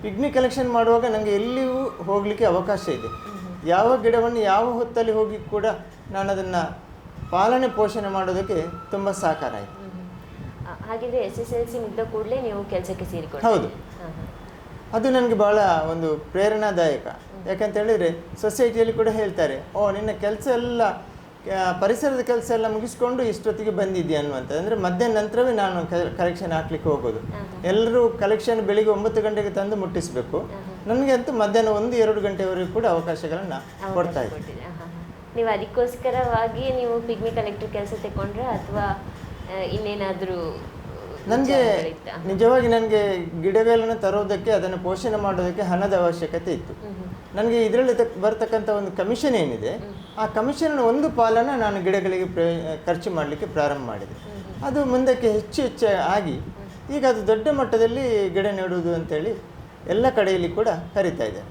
Pigmy collection ಮಾಡುವಾಗ ನನಗೆ ಎಲ್ಲಿಯೂ ಹೋಗಲಿಕ್ಕೆ ಅವಕಾಶ ಇದೆ. ಯಾವ ಗಿಡವನ್ನು ಯಾವ ಹೊತ್ತಲ್ಲಿ ಹೋಗಿ ಕೂಡ ನಾನು ಅದನ್ನು ಪಾಲನೆ ಪೋಷಣೆ ಮಾಡೋದಕ್ಕೆ ತುಂಬ ಸಹಕಾರ ಆಯಿತು. ಹಾಗಿದ್ರೆ SSLC ಮುಗಿದ ಕೂಡಲೇ ನೀವು ಕೆಲಸಕ್ಕೆ ಸೇರಿಕೊಂಡು? ಹೌದು, ಅದು ನನಗೆ ಭಾಳ ಒಂದು ಪ್ರೇರಣಾದಾಯಕ. ಯಾಕಂತ ಹೇಳಿದರೆ ಸೊಸೈಟಿಯಲ್ಲಿ ಕೂಡ ಹೇಳ್ತಾರೆ, ನಿನ್ನ ಕೆಲಸ ಎಲ್ಲ ಪರಿಸರದ ಕೆಲಸ ಎಲ್ಲ ಮುಗಿಸ್ಕೊಂಡು ಇಷ್ಟೊತ್ತಿಗೆ ಬಂದಿದ್ಯಾ ಅನ್ನುವಂಥದ್ದು. ಅಂದರೆ ಮಧ್ಯಾಹ್ನ ನಂತರವೇ ನಾನು ಕಲೆಕ್ಷನ್ ಹಾಕ್ಲಿಕ್ಕೆ ಹೋಗೋದು. ಎಲ್ಲರೂ ಕಲೆಕ್ಷನ್ ಬೆಳಿಗ್ಗೆ 9 ಗಂಟೆಗೆ ತಂದು ಮುಟ್ಟಿಸಬೇಕು. ನನಗೆ ಅಂತೂ ಮಧ್ಯಾಹ್ನ 1-2 ಗಂಟೆವರೆಗೂ ಕೂಡ ಅವಕಾಶಗಳನ್ನು ಕೊಡ್ತಾ ಇದ್ದೆ. ನೀವು ಅದಕ್ಕೋಸ್ಕರವಾಗಿ ನೀವು ಪಿಗ್ಮಿ ಕಲೆಕ್ಟರ್ ಕೆಲಸ ತಗೊಂಡ್ರೆ ಅಥವಾ ಇನ್ನೇನಾದರೂ? ನನಗೆ ನಿಜವಾಗಿ ನನಗೆ ಗಿಡಗಳನ್ನು ತರೋದಕ್ಕೆ, ಅದನ್ನು ಪೋಷಣೆ ಮಾಡೋದಕ್ಕೆ ಹಣದ ಅವಶ್ಯಕತೆ ಇತ್ತು. ನನಗೆ ಇದರಲ್ಲಿ ಬರ್ತಕ್ಕಂಥ ಒಂದು ಕಮಿಷನ್ ಏನಿದೆ, ಆ ಕಮಿಷನ್ ಒಂದು ಪಾಲನ್ನು ನಾನು ಗಿಡಗಳಿಗೆ ಖರ್ಚು ಮಾಡಲಿಕ್ಕೆ ಪ್ರಾರಂಭ ಮಾಡಿದೆ. ಅದು ಮುಂದಕ್ಕೆ ಹೆಚ್ಚು ಆಗಿ ಈಗ ಅದು ದೊಡ್ಡ ಮಟ್ಟದಲ್ಲಿ ಗಿಡ ನೆಡುವುದು ಅಂತೇಳಿ ಎಲ್ಲ ಕಡೆಯಲ್ಲಿ ಕೂಡ ಕರೀತಾ ಇದೆ.